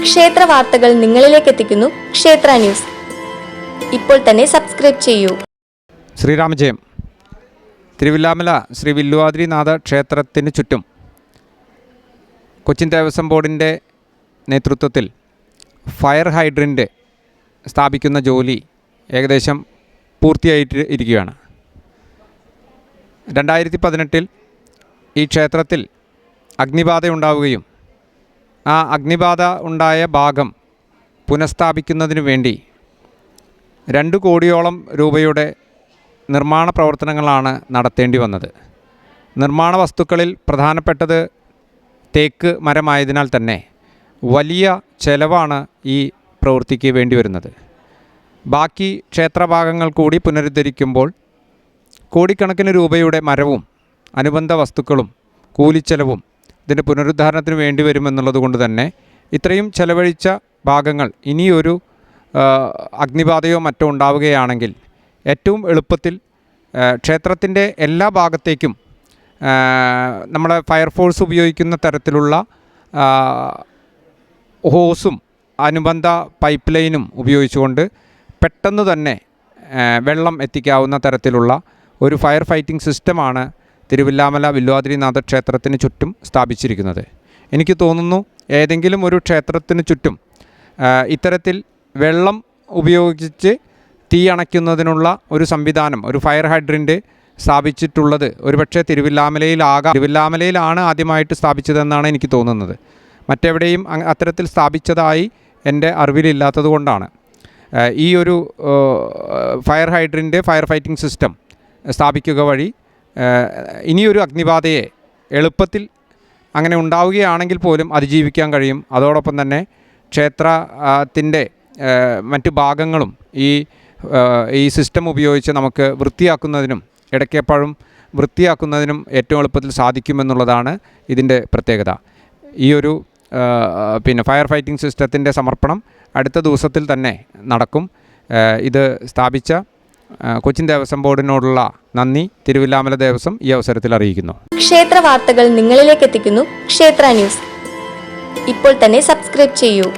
ക്ഷേത്ര വാർത്തകൾ നിങ്ങളിലേക്ക് എത്തിക്കുന്നു ക്ഷേത്ര ന്യൂസ്. ഇപ്പോൾ തന്നെ സബ്സ്ക്രൈബ് ചെയ്യൂ. ശ്രീരാമജയം. തിരുവില്ലാമല ശ്രീ വില്ലുവാതിരിനാഥ ക്ഷേത്രത്തിന് ചുറ്റും കൊച്ചിൻ ദേവസ്വം ബോർഡിൻ്റെ നേതൃത്വത്തിൽ ഫയർ ഹൈഡ്രൻ്റ് സ്ഥാപിക്കുന്ന ജോലി ഏകദേശം പൂർത്തിയായിട്ട് ഇരിക്കുകയാണ്. 2018 ഈ ക്ഷേത്രത്തിൽ അഗ്നിബാധ ഉണ്ടാവുകയും ആ അഗ്നിബാധ ഉണ്ടായ ഭാഗം പുനഃസ്ഥാപിക്കുന്നതിനു വേണ്ടി 2 കോടിയോളം രൂപയുടെ നിർമ്മാണ പ്രവർത്തനങ്ങളാണ് നടത്തേണ്ടി വന്നത്. നിർമ്മാണ വസ്തുക്കളിൽ പ്രധാനപ്പെട്ടത് തേക്ക് മരമായതിനാൽ തന്നെ വലിയ ചെലവാണ് ഈ പ്രവൃത്തിക്ക് വേണ്ടി വരുന്നത്. ബാക്കി ക്ഷേത്രഭാഗങ്ങൾ കൂടി പുനരുദ്ധരിക്കുമ്പോൾ കോടിക്കണക്കിന് രൂപയുടെ മരവും അനുബന്ധ വസ്തുക്കളും കൂലിച്ചെലവും ഇതിൻ്റെ പുനരുദ്ധാരണത്തിന് വേണ്ടി വരുമെന്നുള്ളത് കൊണ്ട് തന്നെ ഇത്രയും ചെലവഴിച്ച ഭാഗങ്ങൾ ഇനിയൊരു അഗ്നിബാധയോ മറ്റോ ഉണ്ടാവുകയാണെങ്കിൽ ഏറ്റവും എളുപ്പത്തിൽ ക്ഷേത്രത്തിൻ്റെ എല്ലാ ഭാഗത്തേക്കും നമ്മളെ ഫയർഫോഴ്സ് ഉപയോഗിക്കുന്ന തരത്തിലുള്ള ഹോസും അനുബന്ധ പൈപ്പ് ലൈനും ഉപയോഗിച്ചുകൊണ്ട് പെട്ടെന്ന് തന്നെ വെള്ളം എത്തിക്കാവുന്ന തരത്തിലുള്ള ഒരു ഫയർ ഫൈറ്റിംഗ് സിസ്റ്റമാണ് തിരുവില്ലാമല വില്ലുവാതിരിനാഥ ക്ഷേത്രത്തിന് ചുറ്റും സ്ഥാപിച്ചിരിക്കുന്നത്. എനിക്ക് തോന്നുന്നു ഏതെങ്കിലും ഒരു ക്ഷേത്രത്തിന് ചുറ്റും ഇത്തരത്തിൽ വെള്ളം ഉപയോഗിച്ച് തീ അണയ്ക്കുന്നതിനുള്ള ഒരു സംവിധാനം, ഒരു ഫയർ ഹൈഡ്രൻ്റ് സ്ഥാപിച്ചിട്ടുള്ളത് ഒരുപക്ഷെ തിരുവില്ലാമലയിലാണ് ആദ്യമായിട്ട് സ്ഥാപിച്ചതെന്നാണ് എനിക്ക് തോന്നുന്നത്. മറ്റെവിടെയും അത്തരത്തിൽ സ്ഥാപിച്ചതായി എൻ്റെ അറിവിലില്ലാത്തത് കൊണ്ടാണ് ഈ ഒരു fire hydrant fire fighting system സ്ഥാപിക്കുക വഴി ഇനിയൊരു അഗ്നിബാധയെ എളുപ്പത്തിൽ അങ്ങനെ ഉണ്ടാവുകയാണെങ്കിൽ പോലും അതിജീവിക്കാൻ കഴിയും. അതോടൊപ്പം തന്നെ ക്ഷേത്രത്തിൻ്റെ മറ്റു ഭാഗങ്ങളും ഈ സിസ്റ്റം ഉപയോഗിച്ച് നമുക്ക് വൃത്തിയാക്കുന്നതിനും ഇടയ്ക്കെപ്പോഴും വൃത്തിയാക്കുന്നതിനും ഏറ്റവും എളുപ്പത്തിൽ സാധിക്കുമെന്നുള്ളതാണ് ഇതിൻ്റെ പ്രത്യേകത. ഈ ഒരു ഫയർ ഫൈറ്റിംഗ് സിസ്റ്റത്തിൻ്റെ സമർപ്പണം അടുത്ത ദിവസത്തിൽ തന്നെ നടക്കും. ഇത് സ്ഥാപിച്ച കൊച്ചിൻ ദേവസ്വം ബോർഡിനോടുള്ള നന്ദി തിരുവില്ലാമല ദേവസ്വം ഈ അവസരത്തിൽ അറിയിക്കുന്നു. ക്ഷേത്ര വാർത്തകൾ നിങ്ങളിലേക്ക് എത്തിക്കുന്നു ക്ഷേത്ര ന്യൂസ്. ഇപ്പോൾ തന്നെ സബ്സ്ക്രൈബ് ചെയ്യൂ.